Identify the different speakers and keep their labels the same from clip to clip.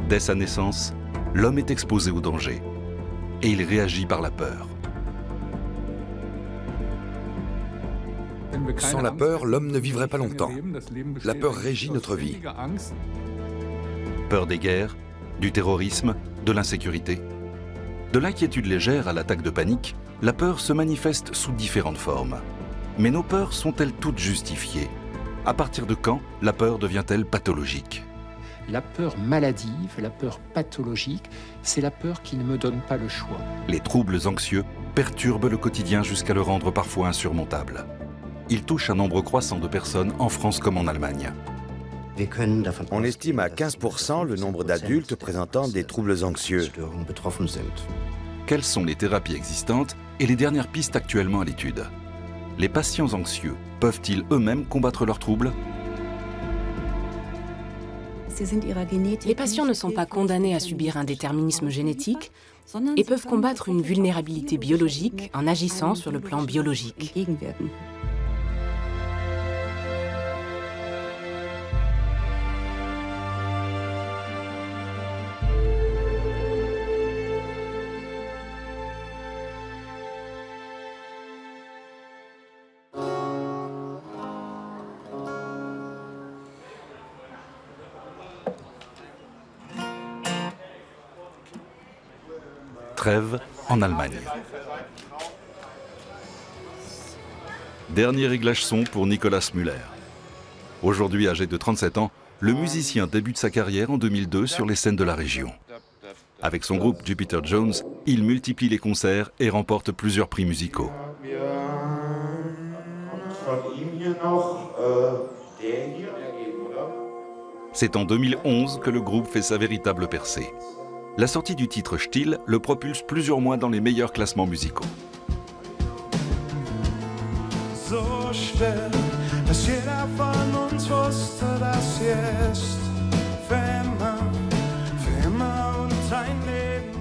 Speaker 1: Dès sa naissance, l'homme est exposé au danger et il réagit par la peur.
Speaker 2: Sans la peur, l'homme ne vivrait pas longtemps. La peur régit notre vie.
Speaker 1: Peur des guerres, du terrorisme, de l'insécurité. De l'inquiétude légère à l'attaque de panique, la peur se manifeste sous différentes formes. Mais nos peurs sont-elles toutes justifiées? À partir de quand la peur devient-elle pathologique?
Speaker 3: La peur maladive, la peur pathologique, c'est la peur qui ne me donne pas le choix. Les
Speaker 1: troubles anxieux perturbent le quotidien jusqu'à le rendre parfois insurmontable. Ils touchent un nombre croissant de personnes en France comme en Allemagne.
Speaker 4: On estime à 15% le nombre d'adultes présentant des troubles anxieux.
Speaker 1: Quelles sont les thérapies existantes et les dernières pistes actuellement à l'étude? Les patients anxieux peuvent-ils eux-mêmes combattre leurs troubles?
Speaker 5: Les patients ne sont pas condamnés à subir un déterminisme génétique et peuvent combattre une vulnérabilité biologique en agissant sur le plan biologique.
Speaker 1: Trèves en Allemagne. Dernier réglage son pour Nicolas Müller. Aujourd'hui âgé de 37 ans, le musicien débute sa carrière en 2002 sur les scènes de la région. Avec son groupe Jupiter Jones, il multiplie les concerts et remporte plusieurs prix musicaux. C'est en 2011 que le groupe fait sa véritable percée. La sortie du titre Still le propulse plusieurs mois dans les meilleurs classements musicaux.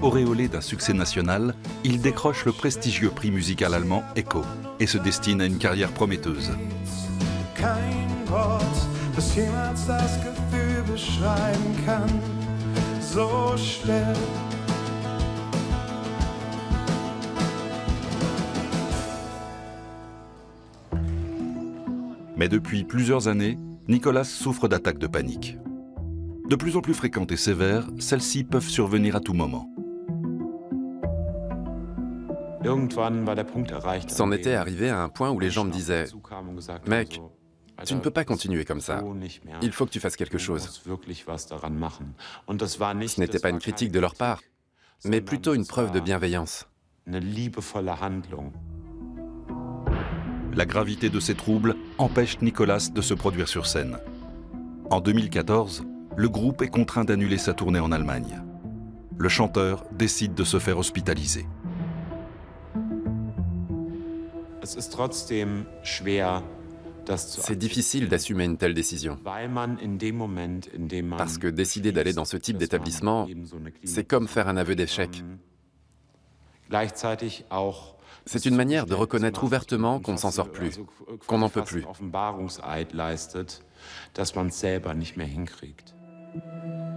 Speaker 1: Auréolé d'un succès national, il décroche le prestigieux prix musical allemand Echo et se destine à une carrière prometteuse. Mais depuis plusieurs années, Nicolas souffre d'attaques de panique. De plus en plus fréquentes et sévères, celles-ci peuvent survenir à tout moment.
Speaker 6: C'en était arrivé à un point où les gens me disaient « Mec, tu ne peux pas continuer comme ça. Il faut que tu fasses quelque chose. » Ce n'était pas une critique de leur part, mais plutôt une preuve de bienveillance.
Speaker 1: La gravité de ces troubles empêche Nicolas de se produire sur scène. En 2014, le groupe est contraint d'annuler sa tournée en Allemagne. Le chanteur décide de se faire hospitaliser.
Speaker 6: C'est difficile d'assumer une telle décision, parce que décider d'aller dans ce type d'établissement, c'est comme faire un aveu d'échec. C'est une manière de reconnaître ouvertement qu'on ne s'en sort plus, qu'on n'en peut plus.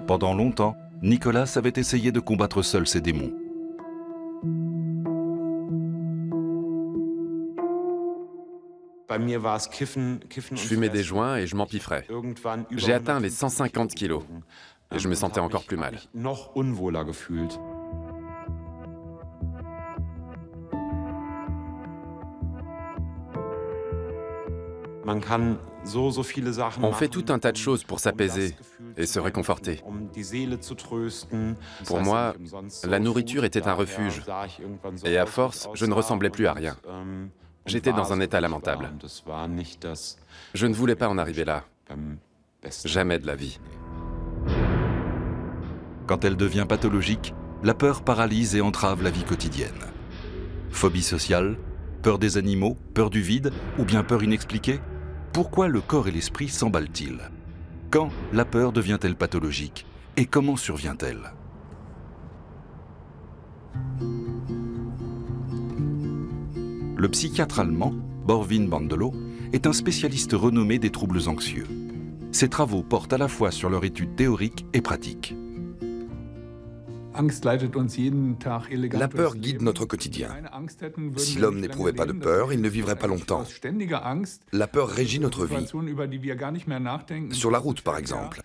Speaker 1: Pendant longtemps, Nicolas avait essayé de combattre seul ses démons.
Speaker 6: Je fumais des joints et je m'empiffrais. J'ai atteint les 150 kilos et je me sentais encore plus mal. On fait tout un tas de choses pour s'apaiser et se réconforter. Pour moi, la nourriture était un refuge et à force, je ne ressemblais plus à rien. J'étais dans un état lamentable. Je ne voulais pas en arriver là. Jamais de la vie.
Speaker 1: Quand elle devient pathologique, la peur paralyse et entrave la vie quotidienne. Phobie sociale, peur des animaux, peur du vide ou bien peur inexpliquée? Pourquoi le corps et l'esprit s'emballent-ils? Quand la peur devient-elle pathologique? Et comment survient-elle? Le psychiatre allemand, Borwin Bandelow, est un spécialiste renommé des troubles anxieux. Ses travaux portent à la fois sur leur étude théorique et pratique.
Speaker 2: La peur guide notre quotidien. Si l'homme n'éprouvait pas de peur, il ne vivrait pas longtemps. La peur régit notre vie. Sur la route, par exemple.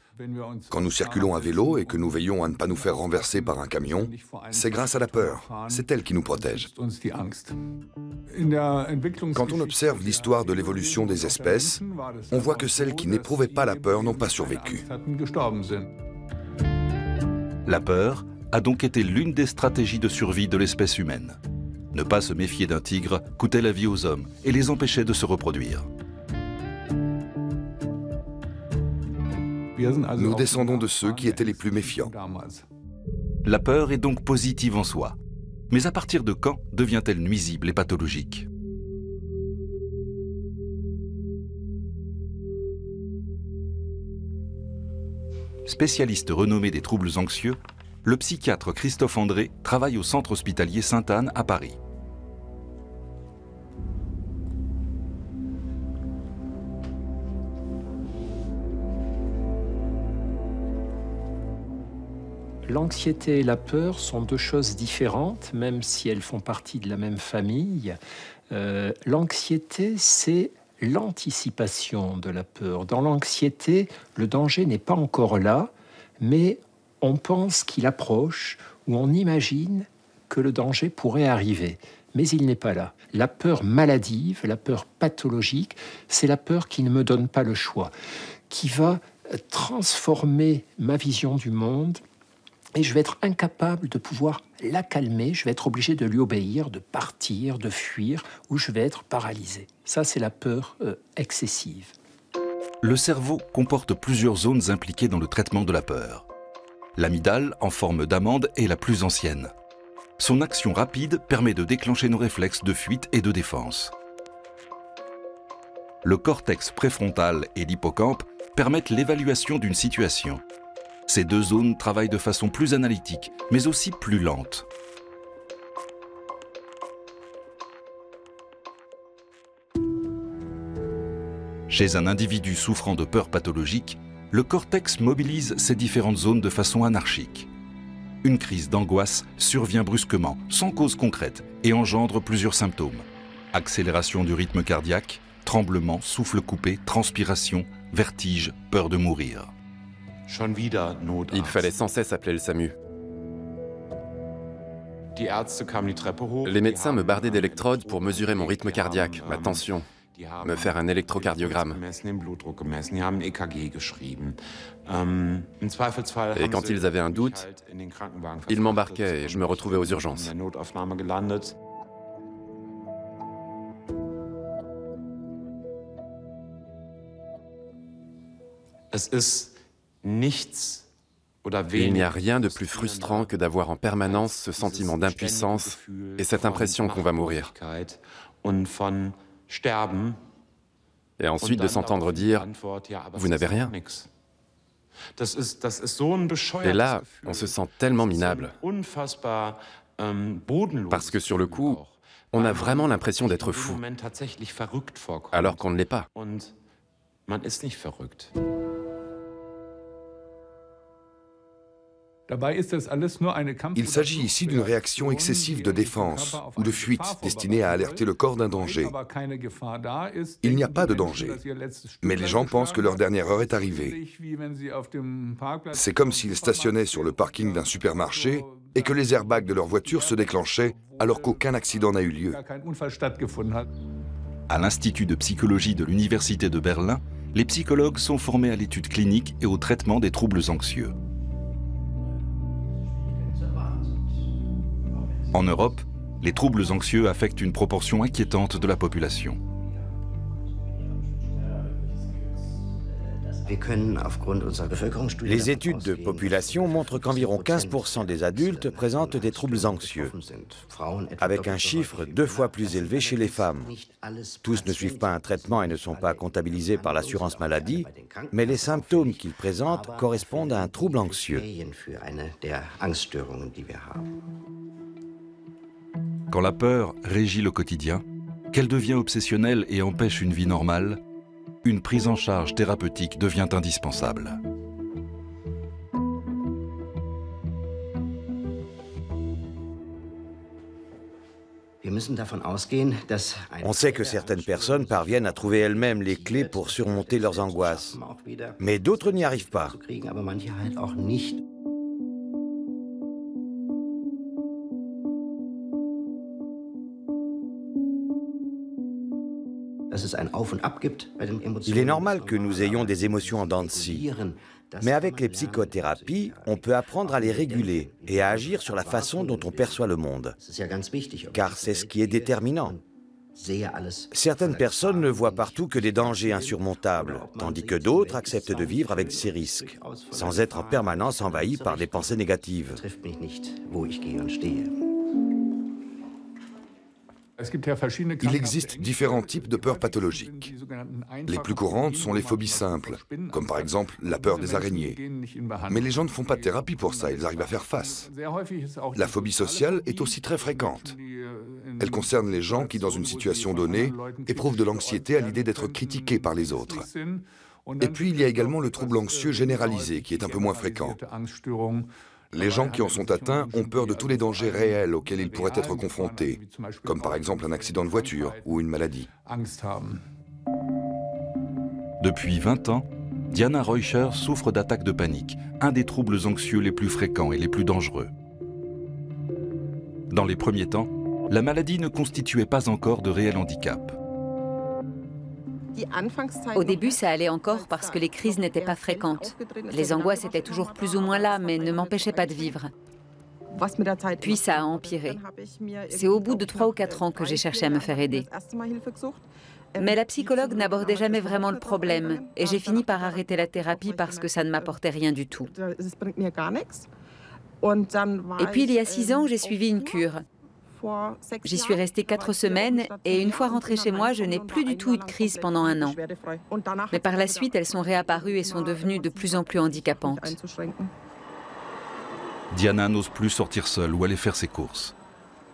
Speaker 2: Quand nous circulons à vélo et que nous veillons à ne pas nous faire renverser par un camion, c'est grâce à la peur. C'est elle qui nous protège. Quand on observe l'histoire de l'évolution des espèces, on voit que celles qui n'éprouvaient pas la peur n'ont pas survécu.
Speaker 1: La peur a donc été l'une des stratégies de survie de l'espèce humaine. Ne pas se méfier d'un tigre coûtait la vie aux hommes et les empêchait de se reproduire.
Speaker 2: Nous descendons de ceux qui étaient les plus méfiants.
Speaker 1: La peur est donc positive en soi. Mais à partir de quand devient-elle nuisible et pathologique? Spécialiste renommé des troubles anxieux, le psychiatre Christophe André travaille au centre hospitalier Sainte-Anne à Paris.
Speaker 3: L'anxiété et la peur sont deux choses différentes, même si elles font partie de la même famille. L'anxiété, c'est l'anticipation de la peur. Dans l'anxiété, le danger n'est pas encore là, mais on pense qu'il approche ou on imagine que le danger pourrait arriver, mais il n'est pas là. La peur maladive, la peur pathologique, c'est la peur qui ne me donne pas le choix, qui va transformer ma vision du monde et je vais être incapable de pouvoir la calmer, je vais être obligé de lui obéir, de partir, de fuir, ou je vais être paralysé. Ça, c'est la peur excessive.
Speaker 1: Le cerveau comporte plusieurs zones impliquées dans le traitement de la peur. L'amygdale, en forme d'amande, est la plus ancienne. Son action rapide permet de déclencher nos réflexes de fuite et de défense. Le cortex préfrontal et l'hippocampe permettent l'évaluation d'une situation. Ces deux zones travaillent de façon plus analytique, mais aussi plus lente. Chez un individu souffrant de peur pathologique, le cortex mobilise ces différentes zones de façon anarchique. Une crise d'angoisse survient brusquement, sans cause concrète, et engendre plusieurs symptômes. Accélération du rythme cardiaque, tremblement, souffle coupé, transpiration, vertige, peur de mourir.
Speaker 6: Il fallait sans cesse appeler le SAMU. Les médecins me bardaient d'électrodes pour mesurer mon rythme cardiaque, ma tension, me faire un électrocardiogramme. Et quand ils avaient un doute, ils m'embarquaient et je me retrouvais aux urgences. Il n'y a rien de plus frustrant que d'avoir en permanence ce sentiment d'impuissance et cette impression qu'on va mourir. Et ensuite de s'entendre dire « vous n'avez rien ». Et là, on se sent tellement minable. Parce que sur le coup, on a vraiment l'impression d'être fou, alors qu'on ne l'est pas.
Speaker 2: Il s'agit ici d'une réaction excessive de défense ou de fuite destinée à alerter le corps d'un danger. Il n'y a pas de danger, mais les gens pensent que leur dernière heure est arrivée. C'est comme s'ils stationnaient sur le parking d'un supermarché et que les airbags de leur voiture se déclenchaient alors qu'aucun accident n'a eu lieu.
Speaker 1: À l'Institut de psychologie de l'Université de Berlin, les psychologues sont formés à l'étude clinique et au traitement des troubles anxieux. En Europe, les troubles anxieux affectent une proportion inquiétante de la population.
Speaker 4: Les études de population montrent qu'environ 15% des adultes présentent des troubles anxieux, avec un chiffre 2 fois plus élevé chez les femmes. Tous ne suivent pas un traitement et ne sont pas comptabilisés par l'assurance maladie, mais les symptômes qu'ils présentent correspondent à un trouble anxieux.
Speaker 1: Quand la peur régit le quotidien, qu'elle devient obsessionnelle et empêche une vie normale, une prise en charge thérapeutique devient indispensable.
Speaker 4: On sait que certaines personnes parviennent à trouver elles-mêmes les clés pour surmonter leurs angoisses, mais d'autres n'y arrivent pas. Il est normal que nous ayons des émotions en dents de scie. Mais avec les psychothérapies, on peut apprendre à les réguler et à agir sur la façon dont on perçoit le monde. Car c'est ce qui est déterminant. Certaines personnes ne voient partout que des dangers insurmontables, tandis que d'autres acceptent de vivre avec ces risques, sans être en permanence envahis par des pensées négatives.
Speaker 2: Il existe différents types de peurs pathologiques. Les plus courantes sont les phobies simples, comme par exemple la peur des araignées. Mais les gens ne font pas de thérapie pour ça, ils arrivent à faire face. La phobie sociale est aussi très fréquente. Elle concerne les gens qui, dans une situation donnée, éprouvent de l'anxiété à l'idée d'être critiqués par les autres. Et puis il y a également le trouble anxieux généralisé, qui est un peu moins fréquent. Les gens qui en sont atteints ont peur de tous les dangers réels auxquels ils pourraient être confrontés, comme par exemple un accident de voiture ou une maladie.
Speaker 1: Depuis 20 ans, Diana Reuscher souffre d'attaques de panique, un des troubles anxieux les plus fréquents et les plus dangereux. Dans les premiers temps, la maladie ne constituait pas encore de réel handicap.
Speaker 7: Au début, ça allait encore parce que les crises n'étaient pas fréquentes. Les angoisses étaient toujours plus ou moins là, mais ne m'empêchaient pas de vivre. Puis ça a empiré. C'est au bout de 3 ou 4 ans que j'ai cherché à me faire aider. Mais la psychologue n'abordait jamais vraiment le problème, et j'ai fini par arrêter la thérapie parce que ça ne m'apportait rien du tout. Et puis il y a 6 ans, j'ai suivi une cure. J'y suis restée 4 semaines et une fois rentrée chez moi, je n'ai plus du tout eu de crise pendant 1 an. Mais par la suite, elles sont réapparues et sont devenues de plus en plus handicapantes.
Speaker 1: Diana n'ose plus sortir seule ou aller faire ses courses.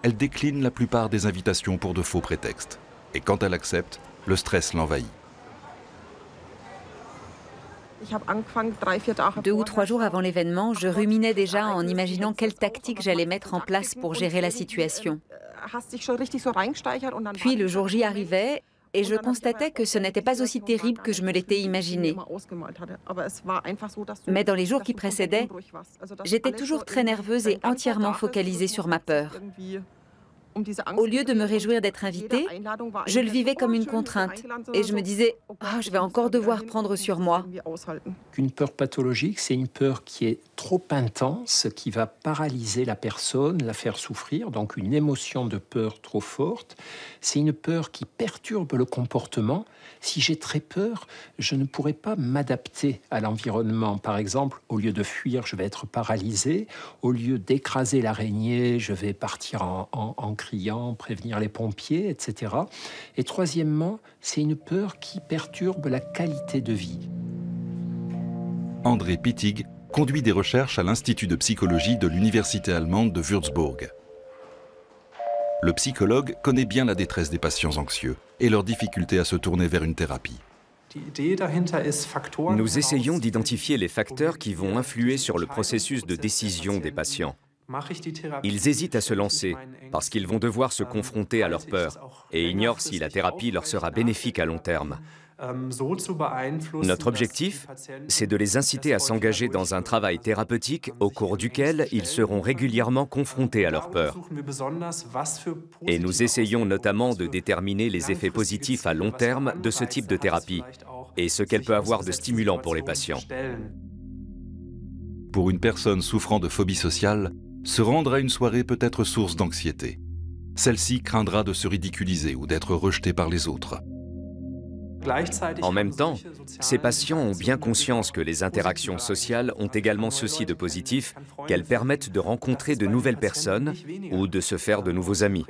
Speaker 1: Elle décline la plupart des invitations pour de faux prétextes. Et quand elle accepte, le stress l'envahit.
Speaker 7: 2 ou 3 jours avant l'événement, je ruminais déjà en imaginant quelle tactique j'allais mettre en place pour gérer la situation. Puis le jour J arrivait et je constatais que ce n'était pas aussi terrible que je me l'étais imaginé. Mais dans les jours qui précédaient, j'étais toujours très nerveuse et entièrement focalisée sur ma peur. Au lieu de me réjouir d'être invitée, je le vivais comme une contrainte et je me disais « Ah, je vais encore devoir prendre sur moi ».
Speaker 3: Une peur pathologique, c'est une peur qui est trop intense, qui va paralyser la personne, la faire souffrir, donc une émotion de peur trop forte. C'est une peur qui perturbe le comportement. Si j'ai très peur, je ne pourrai pas m'adapter à l'environnement. Par exemple, au lieu de fuir, je vais être paralysé. Au lieu d'écraser l'araignée, je vais partir en criant, prévenir les pompiers, etc. Et troisièmement, c'est une peur qui perturbe la qualité de vie.
Speaker 1: André Pittig conduit des recherches à l'Institut de psychologie de l'Université allemande de Würzburg. Le psychologue connaît bien la détresse des patients anxieux et leur difficulté à se tourner vers une thérapie.
Speaker 8: Nous essayons d'identifier les facteurs qui vont influer sur le processus de décision des patients. Ils hésitent à se lancer parce qu'ils vont devoir se confronter à leur peur et ignorent si la thérapie leur sera bénéfique à long terme. Notre objectif, c'est de les inciter à s'engager dans un travail thérapeutique au cours duquel ils seront régulièrement confrontés à leur peur. Et nous essayons notamment de déterminer les effets positifs à long terme de ce type de thérapie et ce qu'elle peut avoir de stimulant pour les patients.
Speaker 1: Pour une personne souffrant de phobie sociale, se rendre à une soirée peut être source d'anxiété. Celle-ci craindra de se ridiculiser ou d'être rejetée par les autres.
Speaker 8: En même temps, ces patients ont bien conscience que les interactions sociales ont également ceci de positif, qu'elles permettent de rencontrer de nouvelles personnes ou de se faire de nouveaux amis.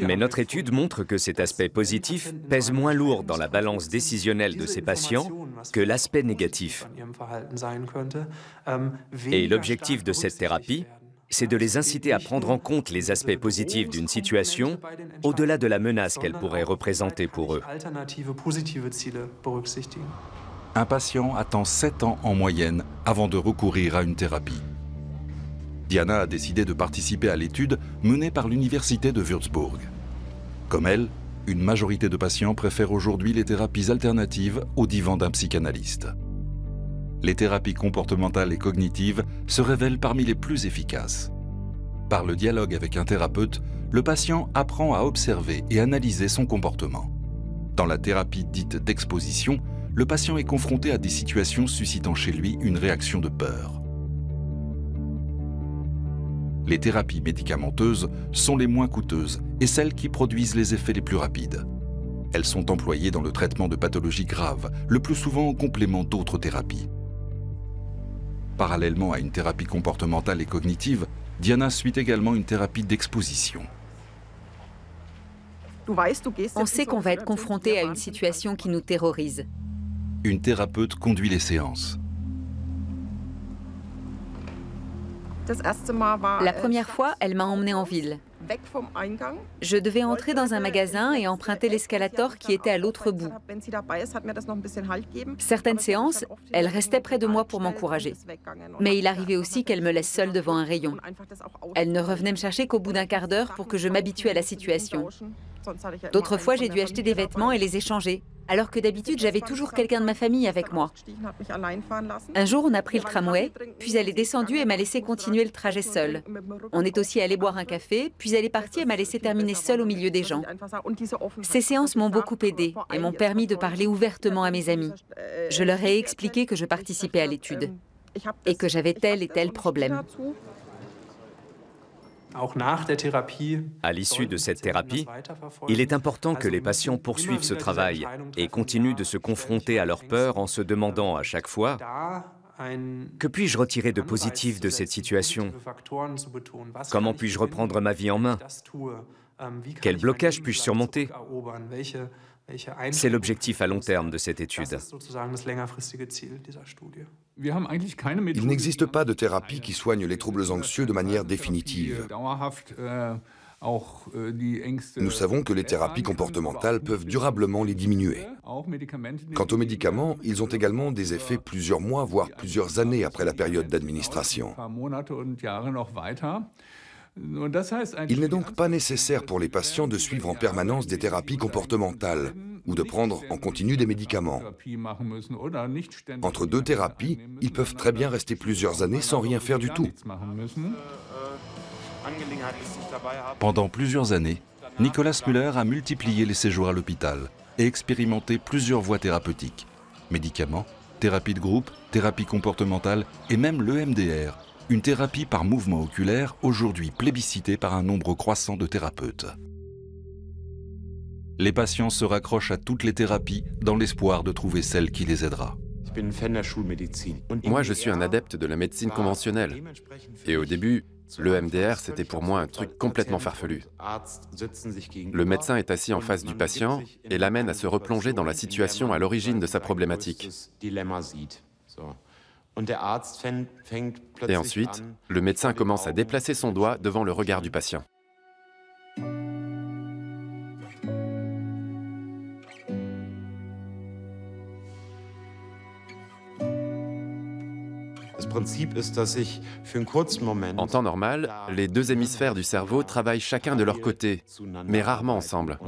Speaker 8: Mais notre étude montre que cet aspect positif pèse moins lourd dans la balance décisionnelle de ces patients que l'aspect négatif. Et l'objectif de cette thérapie, c'est de les inciter à prendre en compte les aspects positifs d'une situation au-delà de la menace qu'elle pourrait représenter pour eux.
Speaker 1: Un patient attend 7 ans en moyenne avant de recourir à une thérapie. Diana a décidé de participer à l'étude menée par l'université de Würzburg. Comme elle, une majorité de patients préfèrent aujourd'hui les thérapies alternatives au divan d'un psychanalyste. Les thérapies comportementales et cognitives se révèlent parmi les plus efficaces. Par le dialogue avec un thérapeute, le patient apprend à observer et analyser son comportement. Dans la thérapie dite d'exposition, le patient est confronté à des situations suscitant chez lui une réaction de peur. Les thérapies médicamenteuses sont les moins coûteuses et celles qui produisent les effets les plus rapides. Elles sont employées dans le traitement de pathologies graves, le plus souvent en complément d'autres thérapies. Parallèlement à une thérapie comportementale et cognitive, Diana suit également une thérapie d'exposition.
Speaker 7: On sait qu'on va être confronté à une situation qui nous terrorise.
Speaker 1: Une thérapeute conduit les séances.
Speaker 7: La première fois, elle m'a emmenée en ville. Je devais entrer dans un magasin et emprunter l'escalator qui était à l'autre bout. Certaines séances, elle restait près de moi pour m'encourager. Mais il arrivait aussi qu'elle me laisse seule devant un rayon. Elle ne revenait me chercher qu'au bout d'un quart d'heure pour que je m'habitue à la situation. D'autres fois, j'ai dû acheter des vêtements et les échanger, alors que d'habitude, j'avais toujours quelqu'un de ma famille avec moi. Un jour, on a pris le tramway, puis elle est descendue et m'a laissé continuer le trajet seule. On est aussi allé boire un café, puis elle est partie et m'a laissé terminer seule au milieu des gens. Ces séances m'ont beaucoup aidée et m'ont permis de parler ouvertement à mes amis. Je leur ai expliqué que je participais à l'étude et que j'avais tel et tel problème.
Speaker 8: À l'issue de cette thérapie, il est important que les patients poursuivent ce travail et continuent de se confronter à leurs peurs en se demandant à chaque fois « Que puis-je retirer de positif de cette situation ? Comment puis-je reprendre ma vie en main ? Quel blocage puis-je surmonter ?» C'est l'objectif à long terme de cette étude.
Speaker 2: Il n'existe pas de thérapie qui soigne les troubles anxieux de manière définitive. Nous savons que les thérapies comportementales peuvent durablement les diminuer. Quant aux médicaments, ils ont également des effets plusieurs mois, voire plusieurs années après la période d'administration. Il n'est donc pas nécessaire pour les patients de suivre en permanence des thérapies comportementales ou de prendre en continu des médicaments. Entre deux thérapies, ils peuvent très bien rester plusieurs années sans rien faire du tout.
Speaker 1: Pendant plusieurs années, Nicolas Müller a multiplié les séjours à l'hôpital et expérimenté plusieurs voies thérapeutiques. Médicaments, thérapie de groupe, thérapie comportementale et même l'EMDR, une thérapie par mouvement oculaire aujourd'hui plébiscitée par un nombre croissant de thérapeutes. Les patients se raccrochent à toutes les thérapies dans l'espoir de trouver celle qui les aidera.
Speaker 6: Moi, je suis un adepte de la médecine conventionnelle. Et au début, le MDR, c'était pour moi un truc complètement farfelu. Le médecin est assis en face du patient et l'amène à se replonger dans la situation à l'origine de sa problématique. Et ensuite, le médecin commence à déplacer son doigt devant le regard du patient. En temps normal, les deux hémisphères du cerveau travaillent chacun de leur côté, mais rarement ensemble.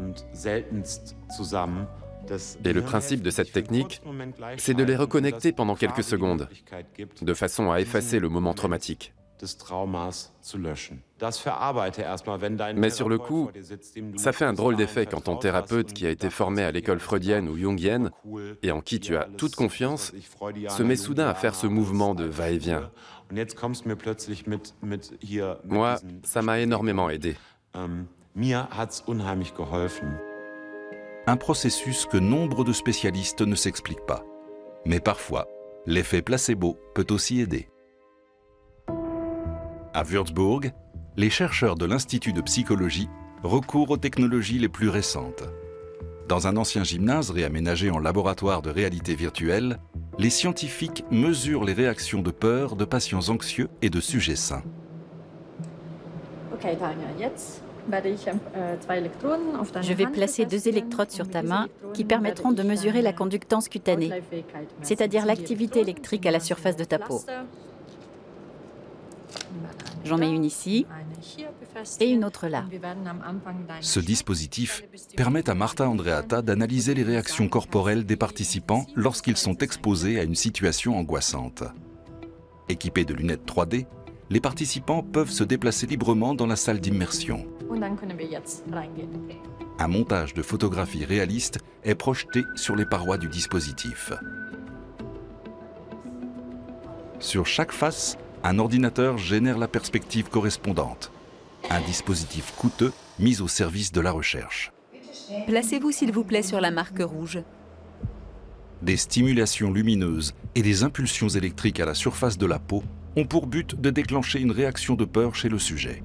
Speaker 6: Et le principe de cette technique, c'est de les reconnecter pendant quelques secondes, de façon à effacer le moment traumatique. Mais sur le coup, ça fait un drôle d'effet quand ton thérapeute qui a été formé à l'école freudienne ou jungienne et en qui tu as toute confiance se met soudain à faire ce mouvement de va-et-vient. Moi, ça m'a énormément aidé.
Speaker 1: Un processus que nombre de spécialistes ne s'expliquent pas. Mais parfois, l'effet placebo peut aussi aider. À Würzburg, les chercheurs de l'Institut de psychologie recourent aux technologies les plus récentes. Dans un ancien gymnase réaménagé en laboratoire de réalité virtuelle, les scientifiques mesurent les réactions de peur de patients anxieux et de sujets sains.
Speaker 9: Je vais placer 2 électrodes sur ta main qui permettront de mesurer la conductance cutanée, c'est-à-dire l'activité électrique à la surface de ta peau. J'en mets une ici et une autre là.
Speaker 1: Ce dispositif permet à Marta Andreatta d'analyser les réactions corporelles des participants lorsqu'ils sont exposés à une situation angoissante. Équipés de lunettes 3D, les participants peuvent se déplacer librement dans la salle d'immersion. Un montage de photographies réalistes est projeté sur les parois du dispositif. Sur chaque face, un ordinateur génère la perspective correspondante. Un dispositif coûteux mis au service de la recherche.
Speaker 7: Placez-vous s'il vous plaît sur la marque rouge.
Speaker 1: Des stimulations lumineuses et des impulsions électriques à la surface de la peau ont pour but de déclencher une réaction de peur chez le sujet.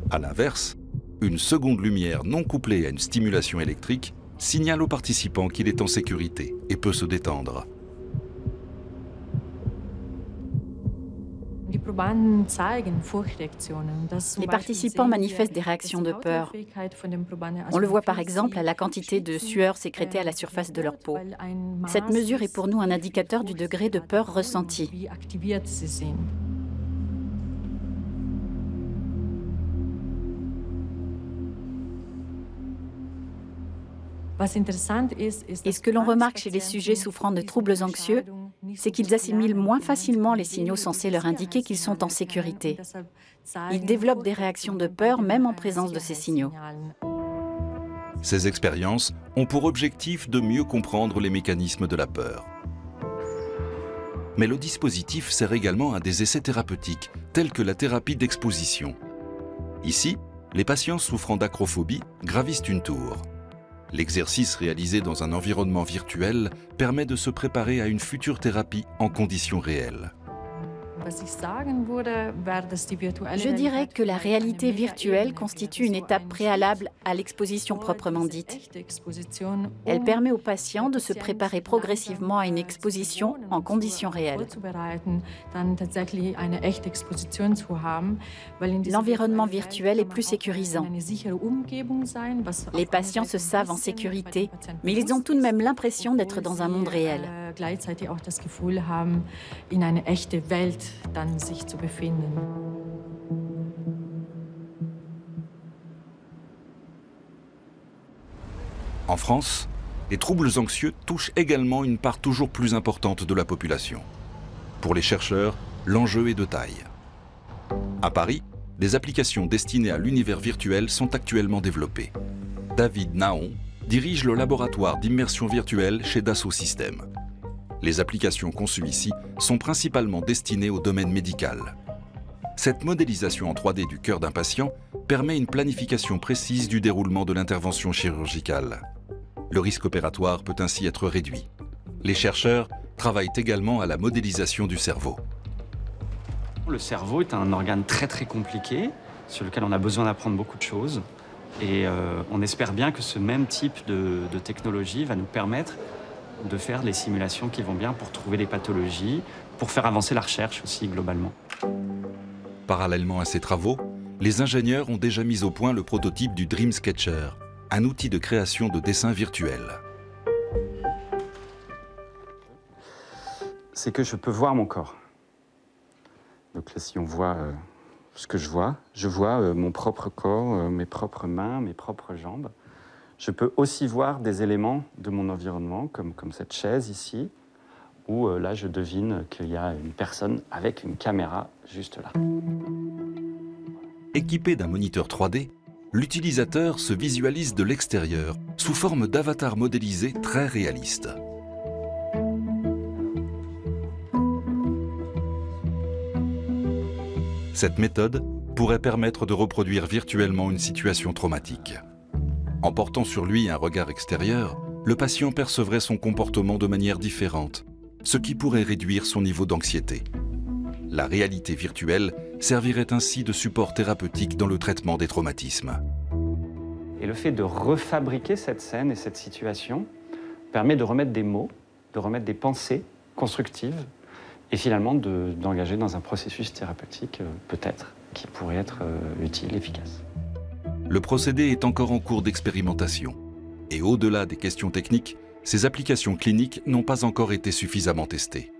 Speaker 1: À l'inverse, une seconde lumière non couplée à une stimulation électrique signale au participant qu'il est en sécurité et peut se détendre.
Speaker 9: Les participants manifestent des réactions de peur. On le voit par exemple à la quantité de sueur sécrétée à la surface de leur peau. Cette mesure est pour nous un indicateur du degré de peur ressenti. Et ce que l'on remarque chez les sujets souffrant de troubles anxieux, c'est qu'ils assimilent moins facilement les signaux censés leur indiquer qu'ils sont en sécurité. Ils développent des réactions de peur même en présence de ces signaux.
Speaker 1: Ces expériences ont pour objectif de mieux comprendre les mécanismes de la peur. Mais le dispositif sert également à des essais thérapeutiques, tels que la thérapie d'exposition. Ici, les patients souffrant d'acrophobie gravissent une tour. L'exercice réalisé dans un environnement virtuel permet de se préparer à une future thérapie en conditions réelles.
Speaker 9: Je dirais que la réalité virtuelle constitue une étape préalable à l'exposition proprement dite. Elle permet aux patients de se préparer progressivement à une exposition en conditions réelles. L'environnement virtuel est plus sécurisant. Les patients se savent en sécurité, mais ils ont tout de même l'impression d'être dans un monde réel.
Speaker 1: En France, les troubles anxieux touchent également une part toujours plus importante de la population. Pour les chercheurs, l'enjeu est de taille. À Paris, des applications destinées à l'univers virtuel sont actuellement développées. David Naon dirige le laboratoire d'immersion virtuelle chez Dassault Systèmes. Les applications conçues ici sont principalement destinées au domaine médical. Cette modélisation en 3D du cœur d'un patient permet une planification précise du déroulement de l'intervention chirurgicale. Le risque opératoire peut ainsi être réduit. Les chercheurs travaillent également à la modélisation du cerveau.
Speaker 10: Le cerveau est un organe très compliqué, sur lequel on a besoin d'apprendre beaucoup de choses. Et on espère bien que ce même type de technologie va nous permettre de faire les simulations qui vont bien pour trouver les pathologies, pour faire avancer la recherche aussi globalement.
Speaker 1: Parallèlement à ces travaux, les ingénieurs ont déjà mis au point le prototype du Dream Sketcher, un outil de création de dessins virtuels.
Speaker 10: C'est que je peux voir mon corps. Donc là, si on voit ce que je vois mon propre corps, mes propres mains, mes propres jambes. Je peux aussi voir des éléments de mon environnement, comme cette chaise ici, où là, je devine qu'il y a une personne avec une caméra juste là.
Speaker 1: Équipé d'un moniteur 3D, l'utilisateur se visualise de l'extérieur, sous forme d'avatar modélisé très réaliste. Cette méthode pourrait permettre de reproduire virtuellement une situation traumatique. En portant sur lui un regard extérieur, le patient percevrait son comportement de manière différente, ce qui pourrait réduire son niveau d'anxiété. La réalité virtuelle servirait ainsi de support thérapeutique dans le traitement des traumatismes.
Speaker 10: Et le fait de refabriquer cette scène et cette situation permet de remettre des mots, de remettre des pensées constructives et finalement d'engager dans un processus thérapeutique, peut-être, qui pourrait être utile, efficace.
Speaker 1: Le procédé est encore en cours d'expérimentation. Et au-delà des questions techniques, ces applications cliniques n'ont pas encore été suffisamment testées.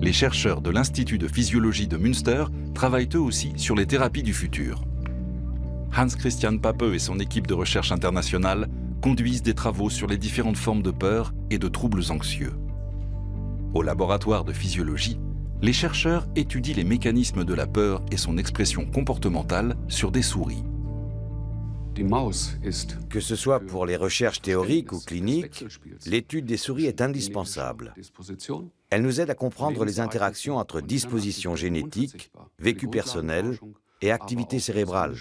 Speaker 1: Les chercheurs de l'Institut de physiologie de Münster travaillent eux aussi sur les thérapies du futur. Hans Christian Pape et son équipe de recherche internationale conduisent des travaux sur les différentes formes de peur et de troubles anxieux. Au laboratoire de physiologie, les chercheurs étudient les mécanismes de la peur et son expression comportementale sur des souris.
Speaker 4: Que ce soit pour les recherches théoriques ou cliniques, l'étude des souris est indispensable. Elle nous aide à comprendre les interactions entre dispositions génétiques, vécu personnel et activité cérébrale.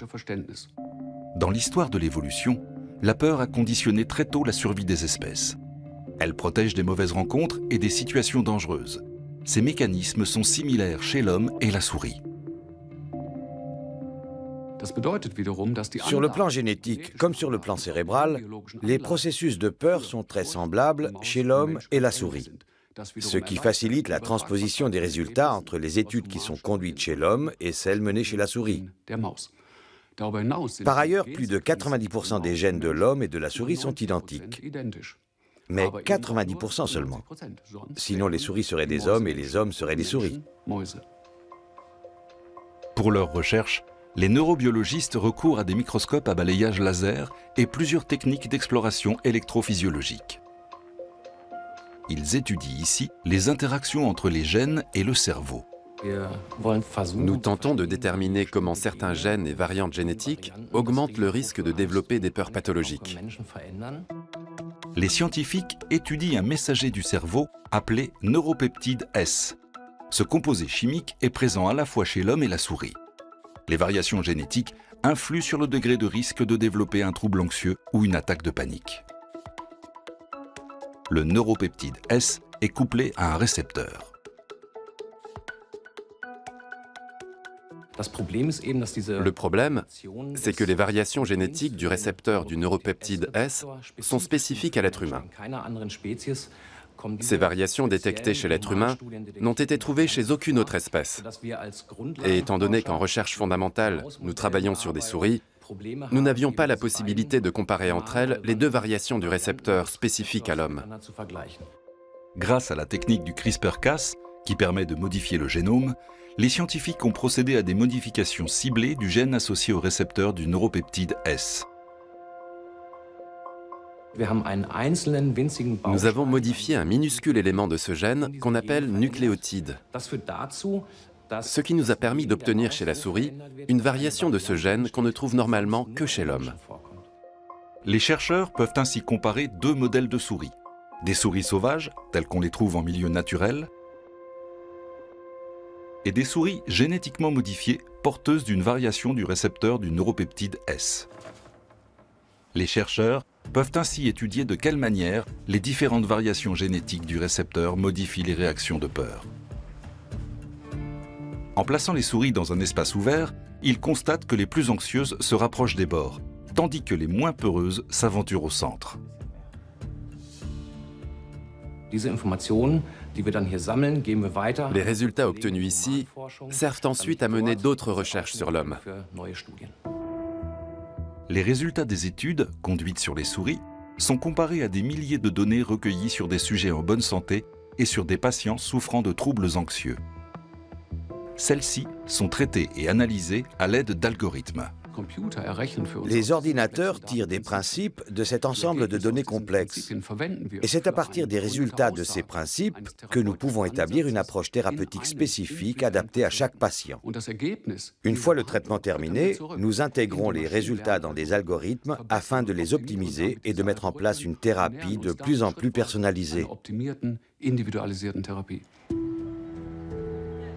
Speaker 1: Dans l'histoire de l'évolution, la peur a conditionné très tôt la survie des espèces. Elle protège des mauvaises rencontres et des situations dangereuses. Ces mécanismes sont similaires chez l'homme et la souris.
Speaker 4: Sur le plan génétique, comme sur le plan cérébral, les processus de peur sont très semblables chez l'homme et la souris, ce qui facilite la transposition des résultats entre les études qui sont conduites chez l'homme et celles menées chez la souris. Par ailleurs, plus de 90% des gènes de l'homme et de la souris sont identiques. Mais 90% seulement. Sinon, les souris seraient des hommes et les hommes seraient des souris.
Speaker 1: Pour leurs recherches, les neurobiologistes recourent à des microscopes à balayage laser et plusieurs techniques d'exploration électrophysiologique. Ils étudient ici les interactions entre les gènes et le cerveau.
Speaker 6: Nous tentons de déterminer comment certains gènes et variantes génétiques augmentent le risque de développer des peurs pathologiques.
Speaker 1: Les scientifiques étudient un messager du cerveau appelé neuropeptide S. Ce composé chimique est présent à la fois chez l'homme et la souris. Les variations génétiques influent sur le degré de risque de développer un trouble anxieux ou une attaque de panique. Le neuropeptide S est couplé à un récepteur.
Speaker 6: Le problème, c'est que les variations génétiques du récepteur du neuropeptide S sont spécifiques à l'être humain. Ces variations détectées chez l'être humain n'ont été trouvées chez aucune autre espèce. Et étant donné qu'en recherche fondamentale, nous travaillons sur des souris, nous n'avions pas la possibilité de comparer entre elles les deux variations du récepteur spécifiques à l'homme.
Speaker 1: Grâce à la technique du CRISPR-Cas, qui permet de modifier le génome, les scientifiques ont procédé à des modifications ciblées du gène associé au récepteur du neuropeptide S.
Speaker 6: Nous avons modifié un minuscule élément de ce gène qu'on appelle nucléotide, ce qui nous a permis d'obtenir chez la souris une variation de ce gène qu'on ne trouve normalement que chez l'homme.
Speaker 1: Les chercheurs peuvent ainsi comparer deux modèles de souris. Des souris sauvages, telles qu'on les trouve en milieu naturel, et des souris génétiquement modifiées porteuses d'une variation du récepteur du neuropeptide S. Les chercheurs peuvent ainsi étudier de quelle manière les différentes variations génétiques du récepteur modifient les réactions de peur. En plaçant les souris dans un espace ouvert, ils constatent que les plus anxieuses se rapprochent des bords, tandis que les moins peureuses s'aventurent au centre.
Speaker 6: Les résultats obtenus ici servent ensuite à mener d'autres recherches sur l'homme.
Speaker 1: Les résultats des études, conduites sur les souris, sont comparés à des milliers de données recueillies sur des sujets en bonne santé et sur des patients souffrant de troubles anxieux. Celles-ci sont traitées et analysées à l'aide d'algorithmes.
Speaker 4: Les ordinateurs tirent des principes de cet ensemble de données complexes. Et c'est à partir des résultats de ces principes que nous pouvons établir une approche thérapeutique spécifique adaptée à chaque patient. Une fois le traitement terminé, nous intégrons les résultats dans des algorithmes afin de les optimiser et de mettre en place une thérapie de plus en plus personnalisée.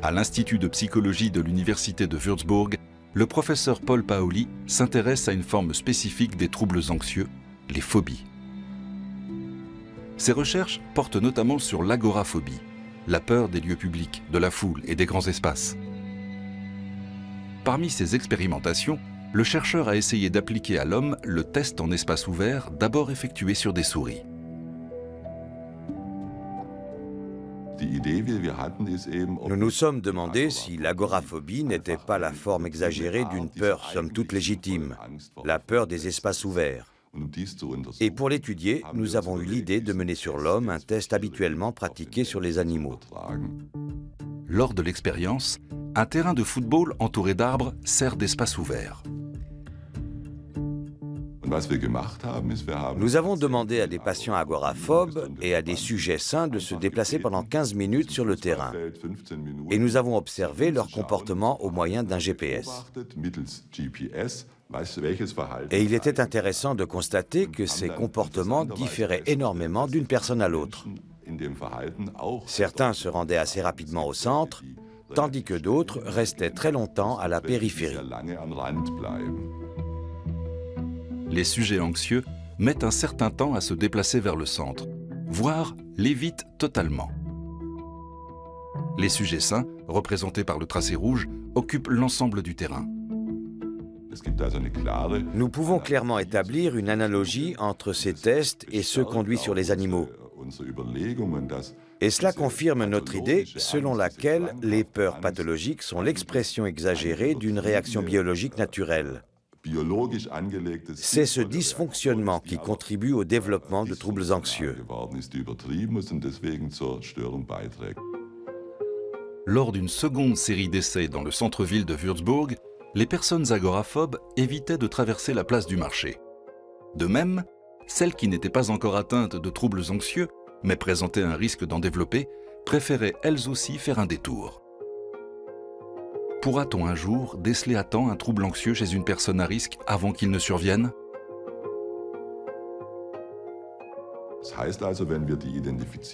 Speaker 1: À l'Institut de psychologie de l'Université de Würzburg, le professeur Paul Paoli s'intéresse à une forme spécifique des troubles anxieux, les phobies. Ses recherches portent notamment sur l'agoraphobie, la peur des lieux publics, de la foule et des grands espaces. Parmi ses expérimentations, le chercheur a essayé d'appliquer à l'homme le test en espace ouvert d'abord effectué sur des souris.
Speaker 4: Nous nous sommes demandé si l'agoraphobie n'était pas la forme exagérée d'une peur somme toute légitime, la peur des espaces ouverts. Et pour l'étudier, nous avons eu l'idée de mener sur l'homme un test habituellement pratiqué sur les animaux.
Speaker 1: Lors de l'expérience, un terrain de football entouré d'arbres sert d'espace ouvert.
Speaker 4: Nous avons demandé à des patients agoraphobes et à des sujets sains de se déplacer pendant 15 minutes sur le terrain. Et nous avons observé leur comportement au moyen d'un GPS. Et il était intéressant de constater que ces comportements différaient énormément d'une personne à l'autre. Certains se rendaient assez rapidement au centre, tandis que d'autres restaient très longtemps à la périphérie.
Speaker 1: Les sujets anxieux mettent un certain temps à se déplacer vers le centre, voire l'évitent totalement. Les sujets sains, représentés par le tracé rouge, occupent l'ensemble du terrain.
Speaker 4: Nous pouvons clairement établir une analogie entre ces tests et ceux conduits sur les animaux. Et cela confirme notre idée selon laquelle les peurs pathologiques sont l'expression exagérée d'une réaction biologique naturelle. C'est ce dysfonctionnement qui contribue au développement de troubles anxieux.
Speaker 1: Lors d'une seconde série d'essais dans le centre-ville de Würzburg, les personnes agoraphobes évitaient de traverser la place du marché. De même, celles qui n'étaient pas encore atteintes de troubles anxieux, mais présentaient un risque d'en développer, préféraient elles aussi faire un détour. Pourra-t-on un jour déceler à temps un trouble anxieux chez une personne à risque avant qu'il ne survienne?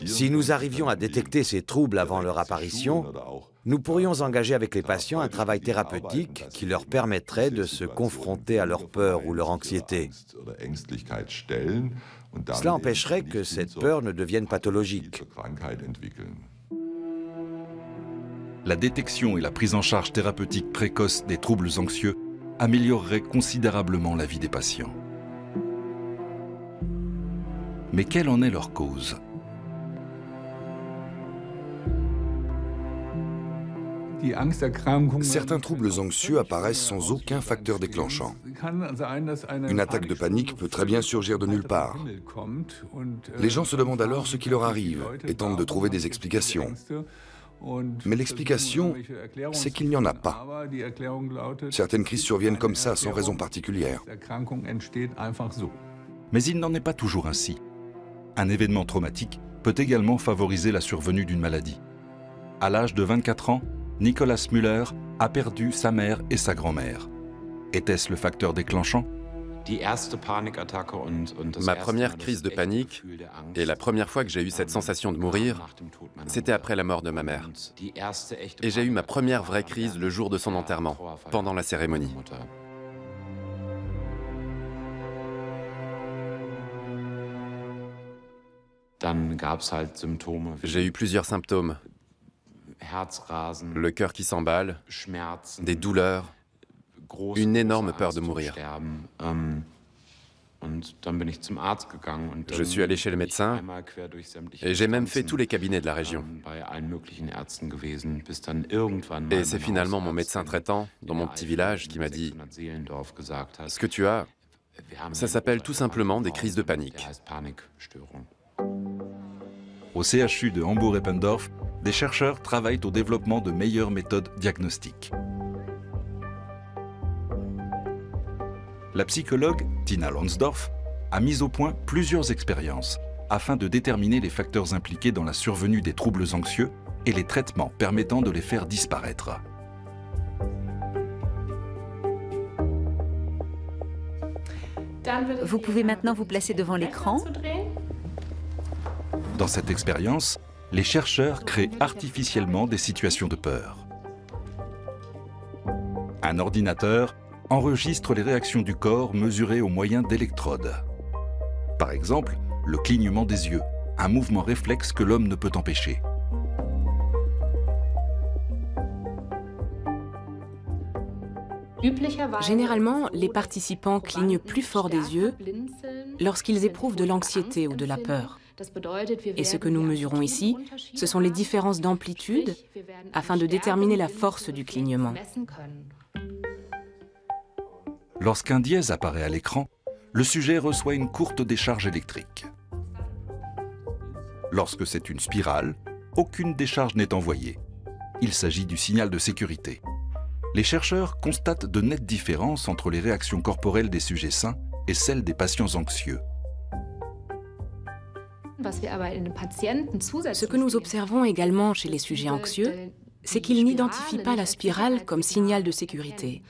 Speaker 4: Si nous arrivions à détecter ces troubles avant leur apparition, nous pourrions engager avec les patients un travail thérapeutique qui leur permettrait de se confronter à leur peur ou leur anxiété. Cela empêcherait que cette peur ne devienne pathologique.
Speaker 1: La détection et la prise en charge thérapeutique précoce des troubles anxieux amélioreraient considérablement la vie des patients. Mais quelle en est leur cause?
Speaker 2: Certains troubles anxieux apparaissent sans aucun facteur déclenchant. Une attaque de panique peut très bien surgir de nulle part. Les gens se demandent alors ce qui leur arrive et tentent de trouver des explications. Mais l'explication, c'est qu'il n'y en a pas. Certaines crises surviennent comme ça, sans raison particulière.
Speaker 1: Mais il n'en est pas toujours ainsi. Un événement traumatique peut également favoriser la survenue d'une maladie. À l'âge de 24 ans, Nicolas Müller a perdu sa mère et sa grand-mère. Était-ce le facteur déclenchant?
Speaker 6: Ma première crise de panique et la première fois que j'ai eu cette sensation de mourir, c'était après la mort de ma mère. Et j'ai eu ma première vraie crise le jour de son enterrement, pendant la cérémonie. J'ai eu plusieurs symptômes. Le cœur qui s'emballe, des douleurs, une énorme peur de mourir. Je suis allé chez le médecin et j'ai même fait tous les cabinets de la région. Et c'est finalement mon médecin traitant dans mon petit village qui m'a dit « Ce que tu as, ça s'appelle tout simplement des crises de panique. »
Speaker 1: Au CHU de Hambourg-Eppendorf, des chercheurs travaillent au développement de meilleures méthodes diagnostiques. La psychologue Tina Lonsdorf a mis au point plusieurs expériences afin de déterminer les facteurs impliqués dans la survenue des troubles anxieux et les traitements permettant de les faire disparaître.
Speaker 7: Vous pouvez maintenant vous placer devant l'écran.
Speaker 1: Dans cette expérience, les chercheurs créent artificiellement des situations de peur. Un ordinateur enregistre les réactions du corps mesurées au moyen d'électrodes. Par exemple, le clignement des yeux, un mouvement réflexe que l'homme ne peut empêcher.
Speaker 5: Généralement, les participants clignent plus fort des yeux lorsqu'ils éprouvent de l'anxiété ou de la peur. Et ce que nous mesurons ici, ce sont les différences d'amplitude afin de déterminer la force du clignement.
Speaker 1: Lorsqu'un dièse apparaît à l'écran, le sujet reçoit une courte décharge électrique. Lorsque c'est une spirale, aucune décharge n'est envoyée. Il s'agit du signal de sécurité. Les chercheurs constatent de nettes différences entre les réactions corporelles des sujets sains et celles des patients anxieux.
Speaker 5: Ce que nous observons également chez les sujets anxieux, c'est qu'ils n'identifient pas la spirale comme signal de sécurité.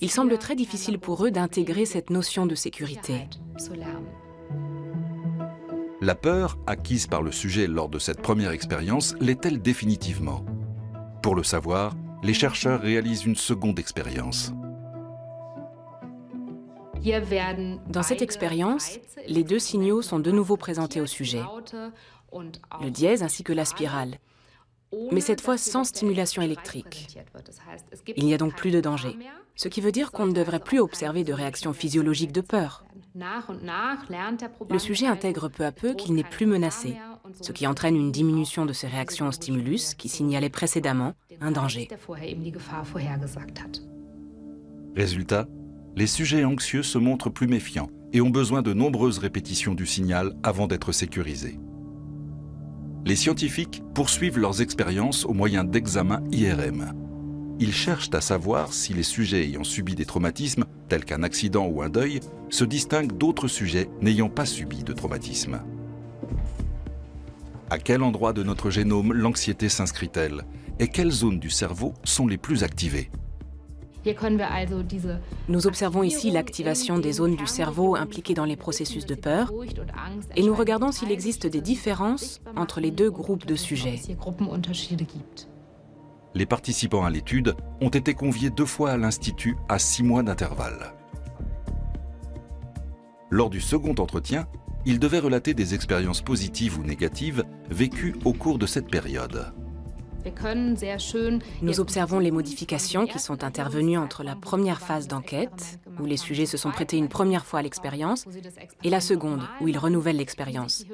Speaker 5: Il semble très difficile pour eux d'intégrer cette notion de sécurité.
Speaker 1: La peur, acquise par le sujet lors de cette première expérience, l'est-elle définitivement? Pour le savoir, les chercheurs réalisent une seconde expérience.
Speaker 5: Dans cette expérience, les deux signaux sont de nouveau présentés au sujet, le dièse ainsi que la spirale, mais cette fois sans stimulation électrique. Il n'y a donc plus de danger, ce qui veut dire qu'on ne devrait plus observer de réaction physiologique de peur. Le sujet intègre peu à peu qu'il n'est plus menacé, ce qui entraîne une diminution de ses réactions au stimulus qui signalait précédemment un danger.
Speaker 1: Résultat, les sujets anxieux se montrent plus méfiants et ont besoin de nombreuses répétitions du signal avant d'être sécurisés. Les scientifiques poursuivent leurs expériences au moyen d'examens IRM. Ils cherchent à savoir si les sujets ayant subi des traumatismes, tels qu'un accident ou un deuil, se distinguent d'autres sujets n'ayant pas subi de traumatisme. À quel endroit de notre génome l'anxiété s'inscrit-elle? Et quelles zones du cerveau sont les plus activées?
Speaker 5: Nous observons ici l'activation des zones du cerveau impliquées dans les processus de peur et nous regardons s'il existe des différences entre les deux groupes de sujets.
Speaker 1: Les participants à l'étude ont été conviés 2 fois à l'Institut à 6 mois d'intervalle. Lors du second entretien, ils devaient relater des expériences positives ou négatives vécues au cours de cette période.
Speaker 5: Nous observons les modifications qui sont intervenues entre la première phase d'enquête, où les sujets se sont prêtés une première fois à l'expérience, et la seconde, où ils renouvellent l'expérience.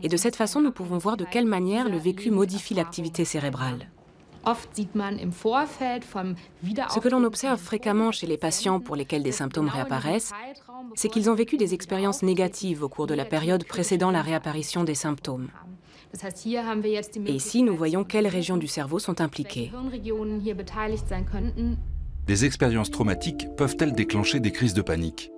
Speaker 5: Et de cette façon, nous pouvons voir de quelle manière le vécu modifie l'activité cérébrale. Ce que l'on observe fréquemment chez les patients pour lesquels des symptômes réapparaissent, c'est qu'ils ont vécu des expériences négatives au cours de la période précédant la réapparition des symptômes. Et ici, nous voyons quelles régions du cerveau sont impliquées.
Speaker 1: Des expériences traumatiques peuvent-elles déclencher des crises de panique?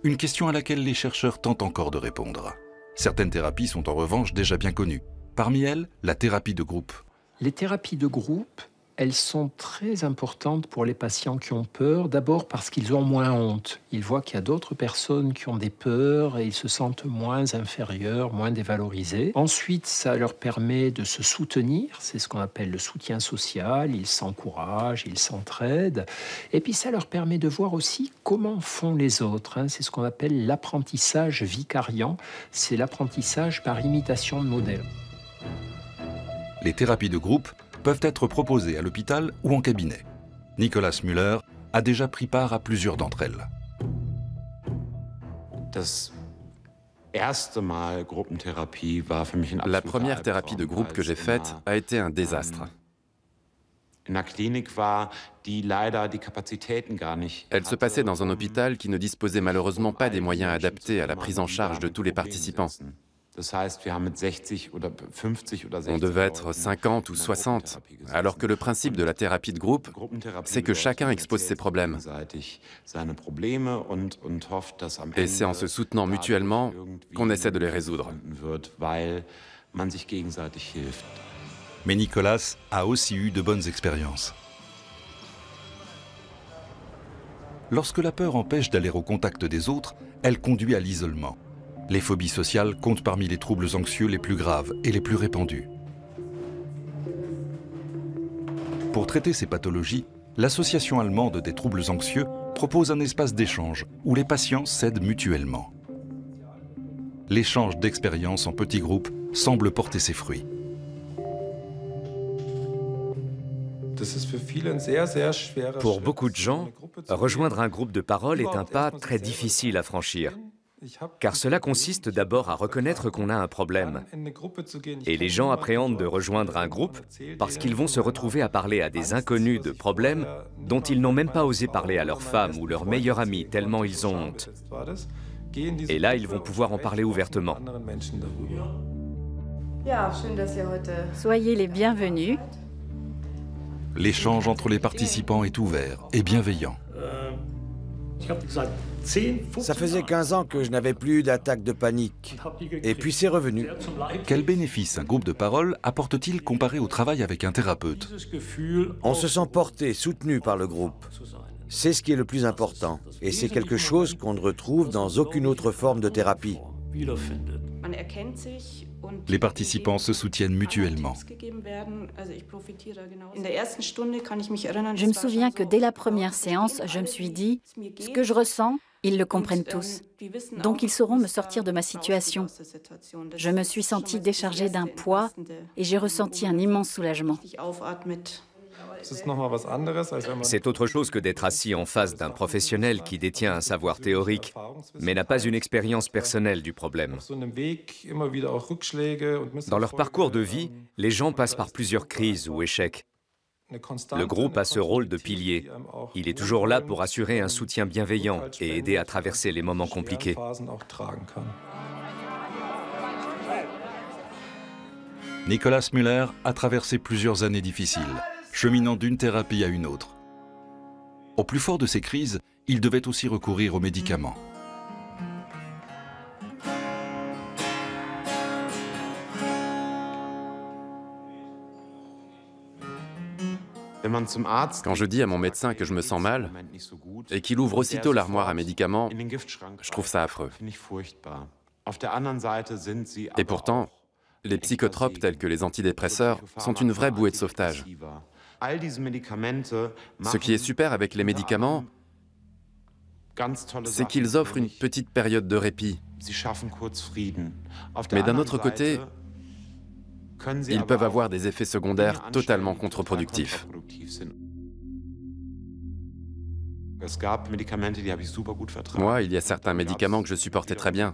Speaker 1: Une question à laquelle les chercheurs tentent encore de répondre. Certaines thérapies sont en revanche déjà bien connues. Parmi elles, la thérapie de groupe.
Speaker 3: Les thérapies de groupe, elles sont très importantes pour les patients qui ont peur, d'abord parce qu'ils ont moins honte. Ils voient qu'il y a d'autres personnes qui ont des peurs et ils se sentent moins inférieurs, moins dévalorisés. Ensuite, ça leur permet de se soutenir, c'est ce qu'on appelle le soutien social, ils s'encouragent, ils s'entraident. Et puis ça leur permet de voir aussi comment font les autres. C'est ce qu'on appelle l'apprentissage vicariant, c'est l'apprentissage par imitation de modèles.
Speaker 1: Les thérapies de groupe peuvent être proposées à l'hôpital ou en cabinet. Nicolas Müller a déjà pris part à plusieurs d'entre elles.
Speaker 6: La première thérapie de groupe que j'ai faite a été un désastre. Elle se passait dans un hôpital qui ne disposait malheureusement pas des moyens adaptés à la prise en charge de tous les participants. On devait être 50 ou 60, alors que le principe de la thérapie de groupe, c'est que chacun expose ses problèmes. Et c'est en se soutenant mutuellement qu'on essaie de les résoudre.
Speaker 1: Mais Nicolas a aussi eu de bonnes expériences. Lorsque la peur empêche d'aller au contact des autres, elle conduit à l'isolement. Les phobies sociales comptent parmi les troubles anxieux les plus graves et les plus répandus. Pour traiter ces pathologies, l'Association allemande des troubles anxieux propose un espace d'échange où les patients s'aident mutuellement. L'échange d'expériences en petits groupes semble porter ses fruits.
Speaker 8: Pour beaucoup de gens, rejoindre un groupe de parole est un pas très difficile à franchir. Car cela consiste d'abord à reconnaître qu'on a un problème. Et les gens appréhendent de rejoindre un groupe parce qu'ils vont se retrouver à parler à des inconnus de problèmes dont ils n'ont même pas osé parler à leur femme ou leur meilleur ami tellement ils ont honte. Et là, ils vont pouvoir en parler ouvertement.
Speaker 9: Soyez les bienvenus.
Speaker 1: L'échange entre les participants est ouvert et bienveillant.
Speaker 4: Ça faisait 15 ans que je n'avais plus d'attaque de panique. Et puis c'est revenu.
Speaker 1: Quel bénéfice un groupe de parole apporte-t-il comparé au travail avec un thérapeute?
Speaker 4: On se sent porté, soutenu par le groupe. C'est ce qui est le plus important. Et c'est quelque chose qu'on ne retrouve dans aucune autre forme de thérapie.
Speaker 1: Les participants se soutiennent mutuellement.
Speaker 9: Je me souviens que dès la première séance, je me suis dit, ce que je ressens, ils le comprennent tous. Donc ils sauront me sortir de ma situation. Je me suis sentie déchargée d'un poids et j'ai ressenti un immense soulagement.
Speaker 8: C'est autre chose que d'être assis en face d'un professionnel qui détient un savoir théorique, mais n'a pas une expérience personnelle du problème. Dans leur parcours de vie, les gens passent par plusieurs crises ou échecs. Le groupe a ce rôle de pilier. Il est toujours là pour assurer un soutien bienveillant et aider à traverser les moments compliqués.
Speaker 1: Nicolas Müller a traversé plusieurs années difficiles, cheminant d'une thérapie à une autre. Au plus fort de ces crises, il devait aussi recourir aux médicaments.
Speaker 6: Quand je dis à mon médecin que je me sens mal et qu'il ouvre aussitôt l'armoire à médicaments, je trouve ça affreux. Et pourtant, les psychotropes tels que les antidépresseurs sont une vraie bouée de sauvetage. Ce qui est super avec les médicaments, c'est qu'ils offrent une petite période de répit. Mais d'un autre côté, ils peuvent avoir des effets secondaires totalement contre-productifs. Moi, il y a certains médicaments que je supportais très bien,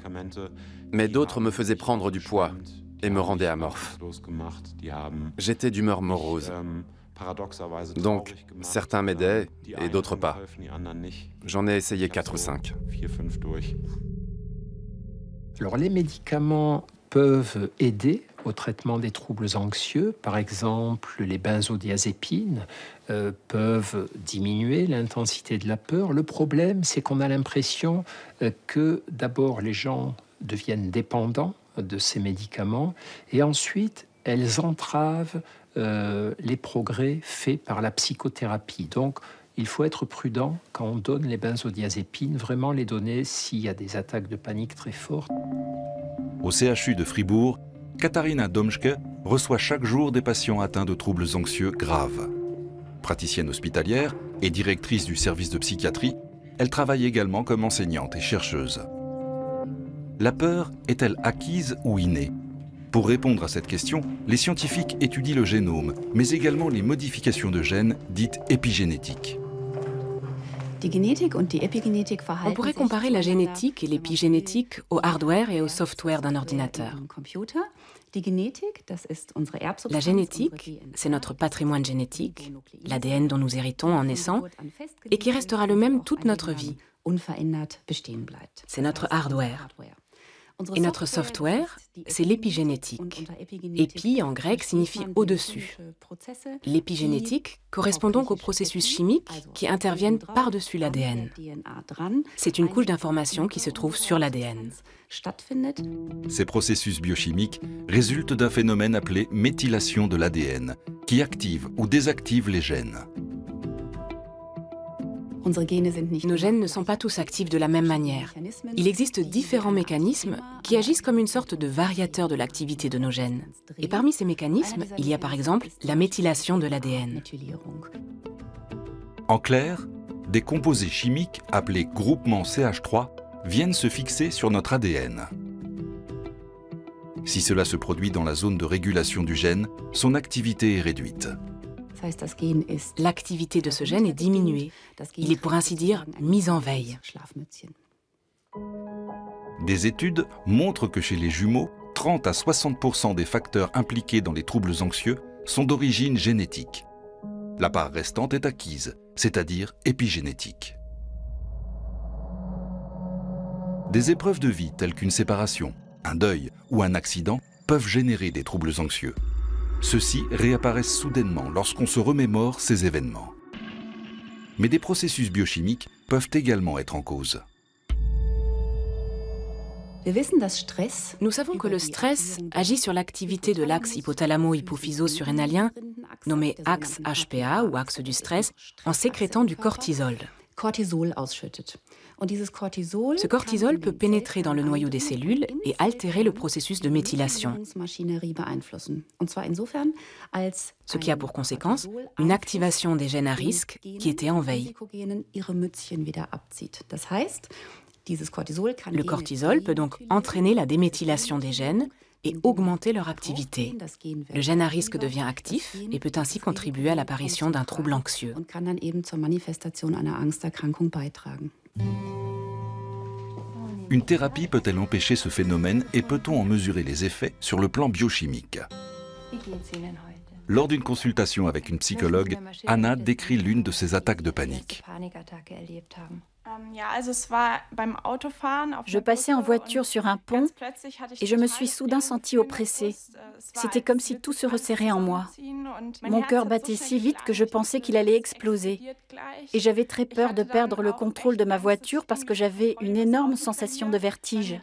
Speaker 6: mais d'autres me faisaient prendre du poids et me rendaient amorphe. J'étais d'humeur morose. Donc, certains m'aidaient et d'autres pas. J'en ai essayé 4 ou 5.
Speaker 3: Alors, les médicaments peuvent aider au traitement des troubles anxieux. Par exemple, les benzodiazépines peuvent diminuer l'intensité de la peur. Le problème, c'est qu'on a l'impression que d'abord les gens deviennent dépendants de ces médicaments et ensuite elles entravent les progrès faits par la psychothérapie. Donc, il faut être prudent quand on donne les benzodiazépines, vraiment les donner s'il y a des attaques de panique très fortes.
Speaker 1: Au CHU de Fribourg, Katharina Domschke reçoit chaque jour des patients atteints de troubles anxieux graves. Praticienne hospitalière et directrice du service de psychiatrie, elle travaille également comme enseignante et chercheuse. La peur est-elle acquise ou innée? Pour répondre à cette question, les scientifiques étudient le génome, mais également les modifications de gènes dites épigénétiques.
Speaker 5: On pourrait comparer la génétique et l'épigénétique au hardware et au software d'un ordinateur. La génétique, c'est notre patrimoine génétique, l'ADN dont nous héritons en naissant et qui restera le même toute notre vie. C'est notre hardware. Et notre software, c'est l'épigénétique. Épi, en grec, signifie au-dessus. L'épigénétique correspond donc aux processus chimiques qui interviennent par-dessus l'ADN. C'est une couche d'information qui se trouve sur l'ADN.
Speaker 1: Ces processus biochimiques résultent d'un phénomène appelé méthylation de l'ADN, qui active ou désactive les gènes.
Speaker 5: Nos gènes ne sont pas tous actifs de la même manière. Il existe différents mécanismes qui agissent comme une sorte de variateur de l'activité de nos gènes. Et parmi ces mécanismes, il y a par exemple la méthylation de l'ADN.
Speaker 1: En clair, des composés chimiques appelés groupements CH3 viennent se fixer sur notre ADN. Si cela se produit dans la zone de régulation du gène, son activité est réduite.
Speaker 5: L'activité de ce gène est diminuée. Il est pour ainsi dire mis en veille.
Speaker 1: Des études montrent que chez les jumeaux, 30 à 60% des facteurs impliqués dans les troubles anxieux sont d'origine génétique. La part restante est acquise, c'est-à-dire épigénétique. Des épreuves de vie telles qu'une séparation, un deuil ou un accident peuvent générer des troubles anxieux. Ceux-ci réapparaissent soudainement lorsqu'on se remémore ces événements. Mais des processus biochimiques peuvent également être en cause.
Speaker 5: Nous savons que le stress agit sur l'activité de l'axe hypothalamo-hypophyso-surrénalien, nommé axe HPA ou axe du stress, en sécrétant du cortisol. Ce cortisol peut pénétrer dans le noyau des cellules et altérer le processus de méthylation, ce qui a pour conséquence une activation des gènes à risque qui étaient en veille. Le cortisol peut donc entraîner la déméthylation des gènes et augmenter leur activité. Le gène à risque devient actif et peut ainsi contribuer à l'apparition d'un trouble anxieux.
Speaker 1: Une thérapie peut-elle empêcher ce phénomène et peut-on en mesurer les effets sur le plan biochimique? Lors d'une consultation avec une psychologue, Anna décrit l'une de ses attaques de panique.
Speaker 9: Je passais en voiture sur un pont et je me suis soudain sentie oppressée. C'était comme si tout se resserrait en moi. Mon cœur battait si vite que je pensais qu'il allait exploser. Et j'avais très peur de perdre le contrôle de ma voiture parce que j'avais une énorme sensation de vertige.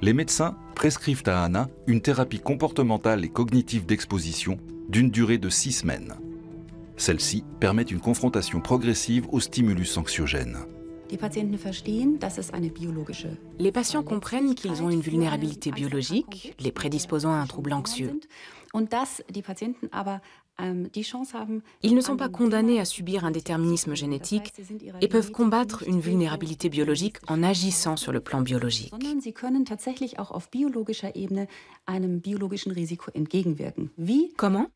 Speaker 1: Les médecins prescrivent à Anna une thérapie comportementale et cognitive d'exposition d'une durée de 6 semaines. Celle-ci permet une confrontation progressive aux stimulus anxiogènes.
Speaker 5: Les patients comprennent qu'ils ont une vulnérabilité biologique, les prédisposant à un trouble anxieux. Ils ne sont pas condamnés à subir un déterminisme génétique et peuvent combattre une vulnérabilité biologique en agissant sur le plan biologique. Comment?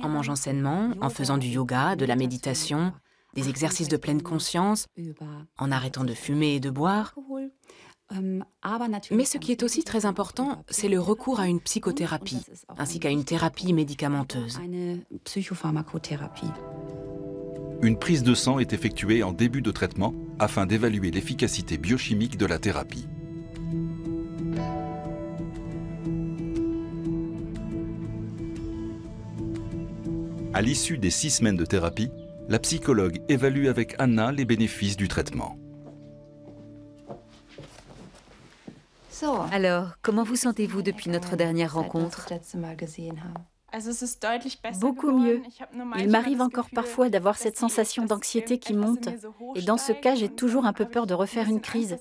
Speaker 5: En mangeant sainement, en faisant du yoga, de la méditation, des exercices de pleine conscience, en arrêtant de fumer et de boire. Mais ce qui est aussi très important, c'est le recours à une psychothérapie, ainsi qu'à une thérapie médicamenteuse.
Speaker 1: Une prise de sang est effectuée en début de traitement afin d'évaluer l'efficacité biochimique de la thérapie. À l'issue des 6 semaines de thérapie, la psychologue évalue avec Anna les bénéfices du traitement.
Speaker 7: Alors, comment vous sentez-vous depuis notre dernière rencontre?
Speaker 9: Beaucoup mieux. Il m'arrive encore parfois d'avoir cette sensation d'anxiété qui monte. Et dans ce cas, j'ai toujours un peu peur de refaire une crise.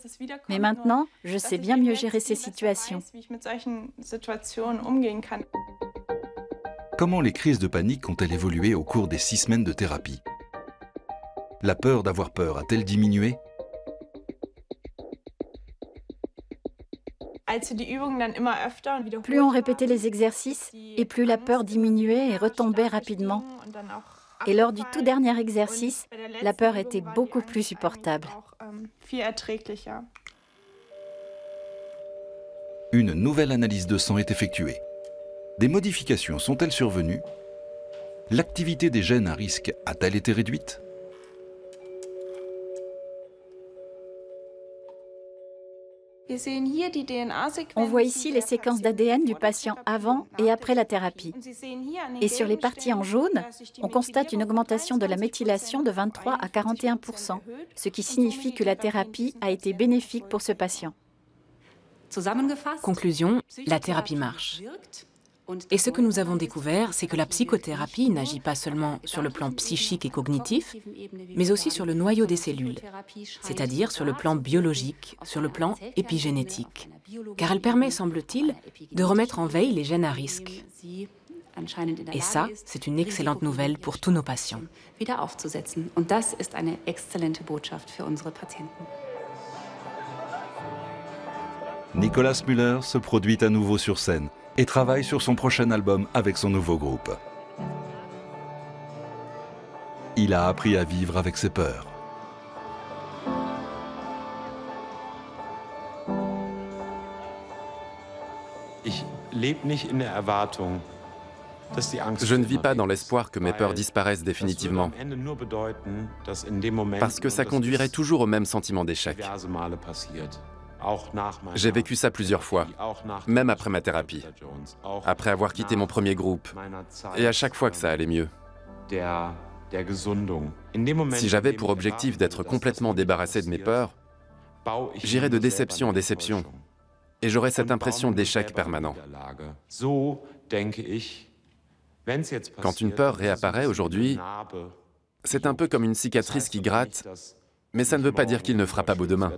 Speaker 9: Mais maintenant, je sais bien mieux gérer ces situations.
Speaker 1: Comment les crises de panique ont-elles évolué au cours des 6 semaines de thérapie? La peur d'avoir peur a-t-elle diminué?
Speaker 9: Plus on répétait les exercices, et plus la peur diminuait et retombait rapidement. Et lors du tout dernier exercice, la peur était beaucoup plus supportable.
Speaker 1: Une nouvelle analyse de sang est effectuée. Des modifications sont-elles survenues? L'activité des gènes à risque a-t-elle été réduite?
Speaker 9: On voit ici les séquences d'ADN du patient avant et après la thérapie. Et sur les parties en jaune, on constate une augmentation de la méthylation de 23 à 41%, ce qui signifie que la thérapie a été bénéfique pour ce patient.
Speaker 5: Conclusion, la thérapie marche. Et ce que nous avons découvert, c'est que la psychothérapie n'agit pas seulement sur le plan psychique et cognitif, mais aussi sur le noyau des cellules, c'est-à-dire sur le plan biologique, sur le plan épigénétique. Car elle permet, semble-t-il, de remettre en veille les gènes à risque. Et ça, c'est une excellente nouvelle pour tous nos patients.
Speaker 1: Nicolas Müller se produit à nouveau sur scène et travaille sur son prochain album avec son nouveau groupe. Il a appris à vivre avec ses peurs.
Speaker 10: Ich lebe nicht in der Erwartung,
Speaker 6: Je ne vis pas dans l'espoir que mes peurs disparaissent définitivement, parce que ça conduirait toujours au même sentiment d'échec. J'ai vécu ça plusieurs fois, même après ma thérapie, après avoir quitté mon premier groupe, et à chaque fois que ça allait mieux. Si j'avais pour objectif d'être complètement débarrassé de mes peurs, j'irais de déception en déception, et j'aurais cette impression d'échec permanent. Quand une peur réapparaît aujourd'hui, c'est un peu comme une cicatrice qui gratte, mais ça ne veut pas dire qu'il ne fera pas beau demain.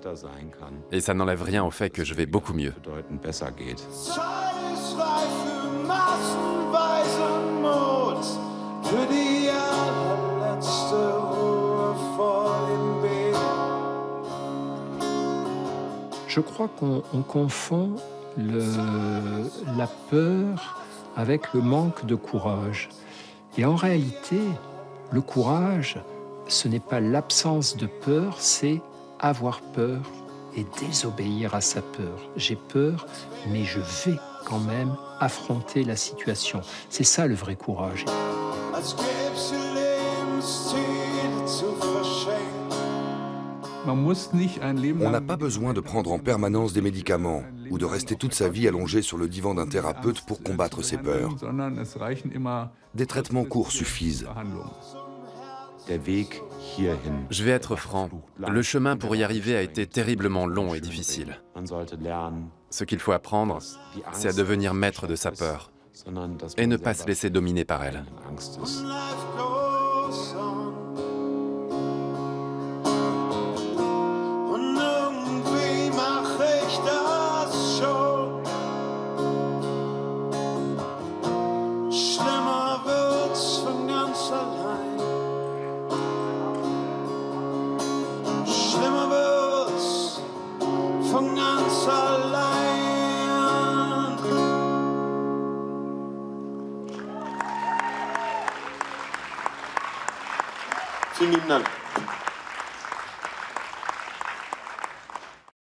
Speaker 6: Et ça n'enlève rien au fait que je vais beaucoup mieux.
Speaker 3: Je crois qu'on confond la peur avec le manque de courage. Et en réalité, le courage, ce n'est pas l'absence de peur, c'est avoir peur et désobéir à sa peur. J'ai peur, mais je vais quand même affronter la situation. C'est ça le vrai courage.
Speaker 2: On n'a pas besoin de prendre en permanence des médicaments ou de rester toute sa vie allongé sur le divan d'un thérapeute pour combattre ses peurs. Des traitements courts suffisent.
Speaker 6: Je vais être franc, le chemin pour y arriver a été terriblement long et difficile. Ce qu'il faut apprendre, c'est à devenir maître de sa peur et ne pas se laisser dominer par elle.
Speaker 11: Vielen lieben Dank.